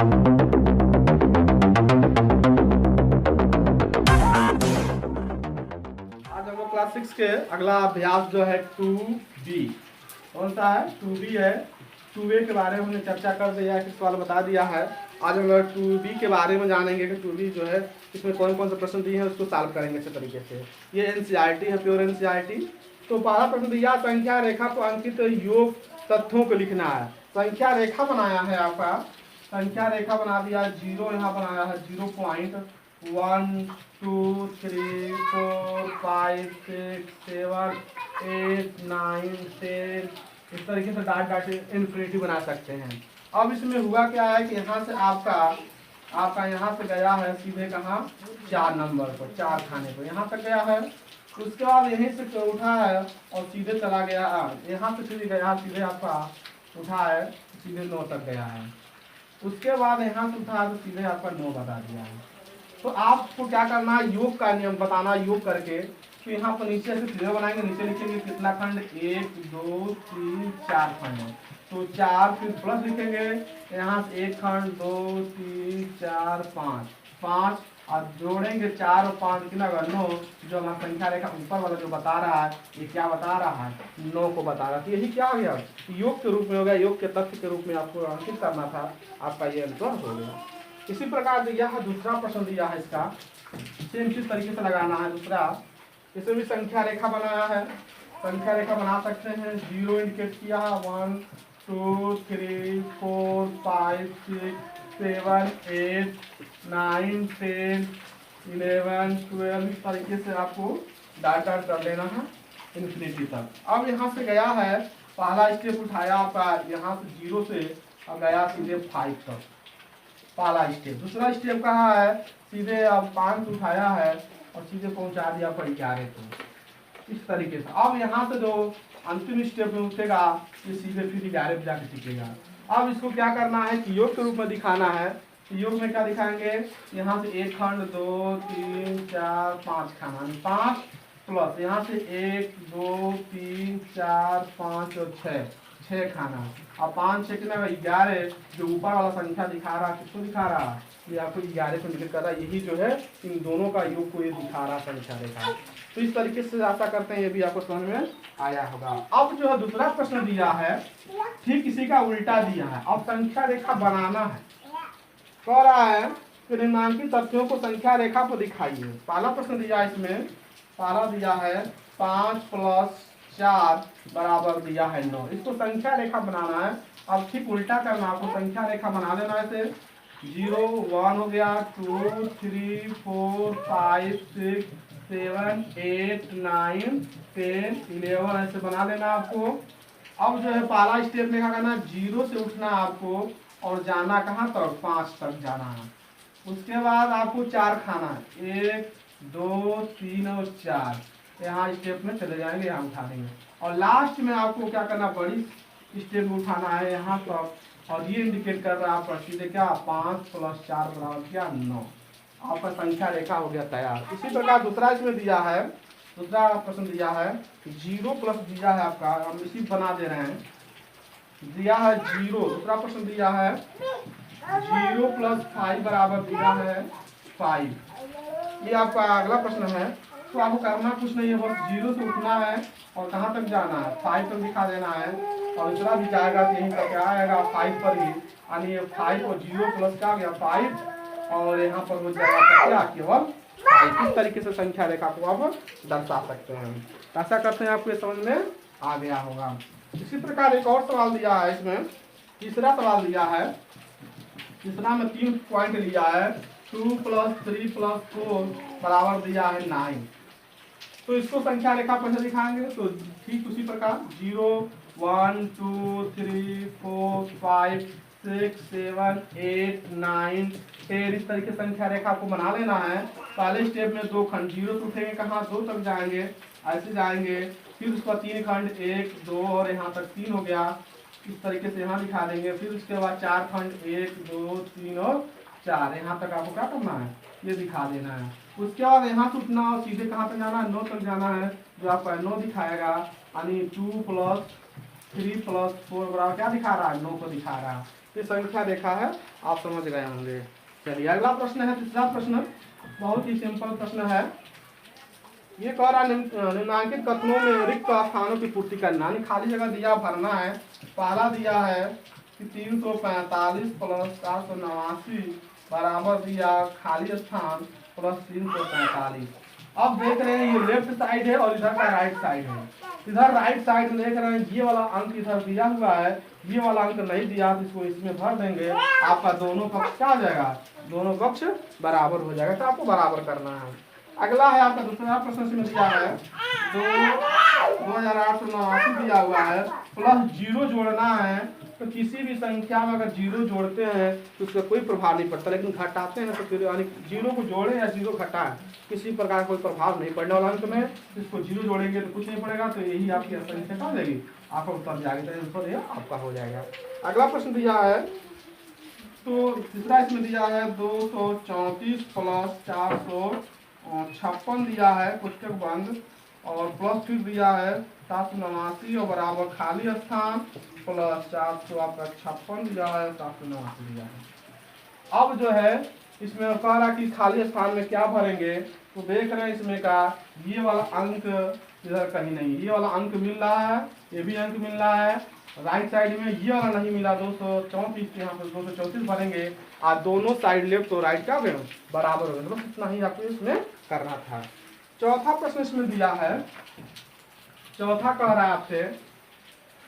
आज हम लोग क्लास 6 के अगला अभ्यास जो है 2B, कौन सा है 2B है। 2A के बारे में हमने चर्चा कर दिया है, सवाल बता दिया है। आज हम लोग 2B के बारे में जानेंगे कि 2B जो है इसमें कौन कौन से प्रश्न दिए हैं, उसको सॉल्व करेंगे अच्छे तरीके से। ये NCERT है, प्योर NCERT। तो पहला प्रश्न दिया, संख्या रेखा पर अंकित योग तथ्यों को लिखना है। संख्या रेखा बनाया है आपका, संख्या रेखा बना दिया, जीरो यहाँ बनाया है, 0.1 2 3 4 5 6 7 8 9 10 इस तरीके से डाट डाट इन्फिनिटी बना सकते हैं। अब इसमें हुआ क्या है कि यहाँ से आपका यहाँ से गया है सीधे कहाँ, 4 नंबर पर, 4 खाने पर यहाँ तक गया है। उसके बाद यहीं से उठा है और सीधे चला गया, यहाँ से सीधे गया, सीधे आपका उठा है, सीधे 9 तक गया है। उसके बाद यहाँ से उठा तो सीधे आपका 9 बता दिया है। तो आपको क्या करना है, योग का नियम बताना, योग करके तो यहाँ पर नीचे से सीधे बनाएंगे, नीचे लिखेंगे कितना खंड, 1 2 3 4 खंड है। तो 4 फिर प्लस लिखेंगे, यहाँ से 1 खंड 2 3 4 5 और जोड़ेंगे 4 और 5 कितना होगा, 9। जो हमारा संख्या रेखा ऊपर वाला जो बता रहा है, ये क्या बता रहा है, 9 को बता रहा है। तो यही क्या हो गया, योग के रूप में हो गया, योग के तथ्य के रूप में आपको अंकित करना था, आपका ये आंसर हो गया। इसी प्रकार दिया है दूसरा प्रश्न दिया है, इसका सेम चीज तरीके से लगाना है। दूसरा, इसमें भी संख्या रेखा बनाया है, संख्या रेखा बना सकते हैं, 0 इंडिकेट किया है, 1 2 3 4 5 6 7 8 9 10 11 12 इस तरीके से आपको डाट डाट कर लेना है इन्फिनिटी तक। अब यहाँ से गया है, पहला स्टेप उठाया आपका यहाँ से 0 से, अब गया सीधे 5 तक, पहला स्टेप। दूसरा स्टेप कहाँ है, सीधे अब 5 उठाया है और सीधे पहुंचा दिया पर 11 को, इस तरीके से। अब यहाँ से जो अंतिम स्टेप में उठेगा, ये सीधे फिर 11 पे जाके टिकेगा। अब इसको क्या करना है कि योग के रूप में दिखाना है। योग में क्या दिखाएंगे, यहाँ से 1 खंड 2 3 4 5 खाना, 5 प्लस यहाँ से 1 2 3 4 5 और 6 खाना, और 5 6 कितना 11। जो ऊपर वाला संख्या दिखा रहा है, किसको दिखा रहा है, ये आपको 11 को निकल कर रहा है। यही जो है इन दोनों का योग को ये दिखा रहा संख्या रेखा। तो इस तरीके से आशा करते हैं ये भी आपको समझ में आया होगा। अब जो है दूसरा प्रश्न दिया है, ठीक इसी का उल्टा दिया है। अब संख्या रेखा बनाना है, कह रहा है कि निम्नांकित तथ्यों को संख्या रेखा पर दिखाइए। पहला प्रश्न दिया है, इसमें पहला दिया है 5 प्लस 4 बराबर दिया है 9। इसको संख्या रेखा बनाना है। अब ठीक उल्टा करना, आपको संख्या रेखा बना देना है। ऐसे 0 1 हो गया, 2 3 4 5 6 7 8 9 10 11 ऐसे बना लेना आपको। अब जो है पहला स्टेप में क्या करना, 0 से उठना आपको और जाना कहाँ तक, 5 तक जाना है। उसके बाद आपको 4 खाना है, 1 2 3 और 4, यहाँ स्टेप में चले जाएंगे, यहाँ उठा देंगे। और लास्ट में आपको क्या करना, बड़ी स्टेप में उठाना है यहाँ तक, और ये इंडिकेट कर रहा है आपका सीधे क्या, 5 प्लस 4 बराबर क्या 9। आपका संख्या रेखा हो गया तैयार। इसी प्रकार दूसरा इसमें दिया है, दूसरा प्रश्न दिया है 0 प्लस दिया है आपका, हम इसी बना दे रहे हैं, दिया है 0। दूसरा प्रश्न दिया है 0 प्लस 5 बराबर दिया है 5। ये आपका अगला प्रश्न है। तो आपको करना कुछ नहीं है, बस 0 से उठना है और कहाँ तक जाना है, 5 तक दिखा देना है। और दूसरा भी जाएगा तो यहीं तक क्या आएगा, 5 पर ही, यानी 5 और 0 प्लस क्या आ गया 5, और यहाँ पर हो जाएगा क्या, केवल 5। इस तरीके से संख्या रेखा को आप दर्शा सकते हैं। ऐसा करते हैं, आपको ये समझ में आ गया होगा। इसी प्रकार एक और सवाल दिया है, इसमें तीसरा सवाल दिया है। तीसरा में 3 पॉइंट लिया है, 2 प्लस 3 प्लस 4 बराबर दिया है 9। तो इसको संख्या रेखा पर से दिखाएंगे। तो ठीक उसी प्रकार 0 1 2 3 4 5 6 7 8 9 10 इस तरीके संख्या रेखा को बना लेना है। पहले स्टेप में 2 खंड, 0 से उठेंगे कहाँ, 2 तक जाएंगे, ऐसे जाएंगे, फिर उसका 3 खंड, 1 2 और यहाँ तक 3 हो गया, इस तरीके से यहाँ दिखा देंगे। फिर उसके बाद 4 खंड, 1 2 3 और 4, यहाँ तक आपको क्या करना है, ये दिखा देना है। उसके बाद यहाँ से उठना और सीधे कहाँ तक जाना है, 9 तक जाना है, जो आपका 9 दिखाएगा, यानी 2 प्लस 3 प्लस 4 बराबर क्या दिखा रहा है, 9 को दिखा रहा है। ये संख्या रेखा है, आप समझ गए होंगे। चलिए अगला प्रश्न है, तीसरा प्रश्न, बहुत ही सिंपल प्रश्न है। ये कह रहा निम्नांकित कथनों में रिक्त स्थानों की पूर्ति करना, यानी खाली जगह दिया भरना है। पहला दिया है कि 345 प्लस 489 बराबर दिया खाली स्थान प्लस 345। अब देख रहे हैं ये लेफ्ट साइड है और इधर का राइट साइड है। इधर राइट साइड में देख रहे हैं ये वाला अंक इधर दिया हुआ है, ये वाला अंक नहीं दिया तो इसको इसमें भर देंगे, आपका दोनों पक्ष क्या आ जाएगा, दोनों पक्ष बराबर हो जाएगा। तो आपको बराबर करना है। अगला है आपका दूसरा प्रश्न में दिया है 2889 दिया हुआ है, प्लस 0 जोड़ना है। तो किसी भी संख्या में अगर 0 जोड़ते हैं तो उसका कोई प्रभाव नहीं पड़ता, लेकिन घटाते हैं तो फिर यानी 0 को जोड़े या 0 घटाएं किसी प्रकार का कोई प्रभाव नहीं पड़ने वाला अंक में। इसको 0 जोड़ेंगे तो कुछ नहीं पड़ेगा, तो यही आपकी संख्या कहाँ जाएगी, आपका उत्तर जाएगा, आपका हो जाएगा। अगला प्रश्न दिया है, तो तीसरा इसमें दिया है 234 प्लस 456 दिया है पुस्तक बंद, और प्लस फिर दिया है 789 और बराबर खाली स्थान प्लस 400 आपका 56 दिया है, 789 दिया है। अब जो है इसमें कह रहा कि खाली स्थान में क्या भरेंगे, तो देख रहे हैं इसमें का ये वाला अंक इधर कहीं नहीं, ये वाला अंक मिल रहा है, ये भी अंक मिल रहा है। राइट साइड में ये वाला नहीं मिला, 234 यहाँ पर 234 भरेंगे, और दोनों साइड लेफ्ट और राइट क्या हो गए बराबर हो गए। बस इतना ही आपको इसमें करना था। चौथा प्रश्न इसमें दिया है, चौथा कह रहा है आपसे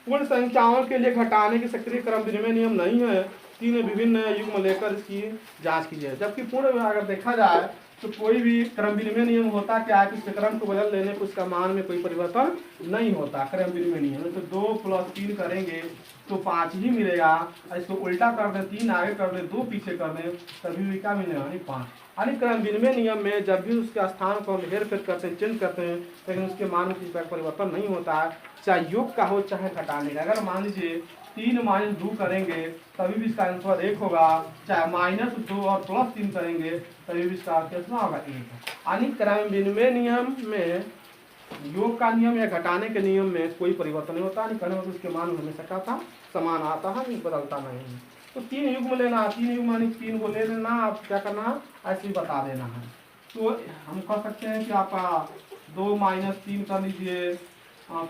पूर्ण संख्याओं के लिए घटाने की सक्रिय क्रम विनिमय नियम नहीं है, 3 विभिन्न युग्म लेकर इसकी जांच कीजिए। जबकि पूर्ण अगर देखा जाए तो कोई भी क्रम विनिमय नियम होता क्या है कि इसके क्रम को बदल लेने पर उसका मान में कोई परिवर्तन नहीं होता। क्रम विनिमय नियम तो 2 + 3 करेंगे तो 5 ही मिलेगा, इसको उल्टा कर दें 3 आगे कर दें 2 पीछे कर दें तभी भी क्या मिलेगा, यानी 5। यानी क्रम विनिमय नियम में जब भी उसके स्थान को हम हेर फेर करते हैं, चेंज करते हैं, लेकिन उसके मान में किसी प्रकार परिवर्तन नहीं होता है, चाहे योग का हो चाहे घटाने का। अगर मान लीजिए 3 - 2 करेंगे तभी भी इसका आंसर 1 होगा, चाहे -2 और +3 करेंगे तभी भी इसका आंसर कितना होगा, 1। यानी क्रम विनिमय नियम में योग का नियम या घटाने के नियम में कोई परिवर्तन नहीं होता, नहीं करने उसके मान हमेशा क्या था, समान आता है, नहीं बदलता नहीं। तो 3 युग्म लेना, 3 युग्म यानी 3 को ले लेना, आप क्या करना ऐसे ही बता देना है। तो हम कह सकते हैं कि आपका 2 - 3 कर लीजिए,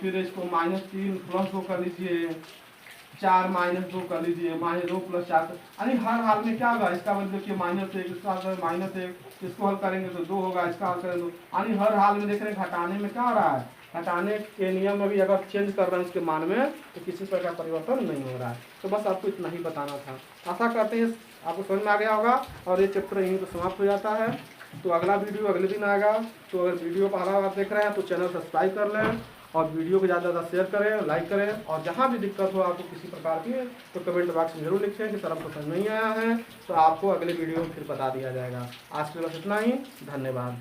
फिर इसको -3 + 2 कर लीजिए, 4 - 2 कर लीजिए, -2 + 4, यानी हर हाल में क्या होगा, इसका मतलब देखिए -1, इसका -1, इसको हल करेंगे तो 2 होगा, इसका हल करेंगे तो, यानी हर हाल में देख रहे हैं घटाने में क्या हो रहा है, घटाने के नियम में भी अगर चेंज कर रहे हैं उसके मान में तो किसी प्रकार परिवर्तन नहीं हो रहा है। तो बस आपको इतना ही बताना था। आशा करते हैं आपको समझ में आ गया होगा और ये चैप्टर यहीं तो समाप्त हो जाता है। तो अगला वीडियो अगले दिन आएगा। तो अगर वीडियो पहला बार देख रहे हैं तो चैनल सब्सक्राइब कर लें और वीडियो को ज़्यादा से ज़्यादा शेयर करें, लाइक करें, और जहाँ भी दिक्कत हो आपको किसी प्रकार की तो कमेंट बॉक्स में जरूर लिखें कि सर हमको समझ नहीं आया है, तो आपको अगले वीडियो में फिर बता दिया जाएगा। आज के बस इतना ही, धन्यवाद।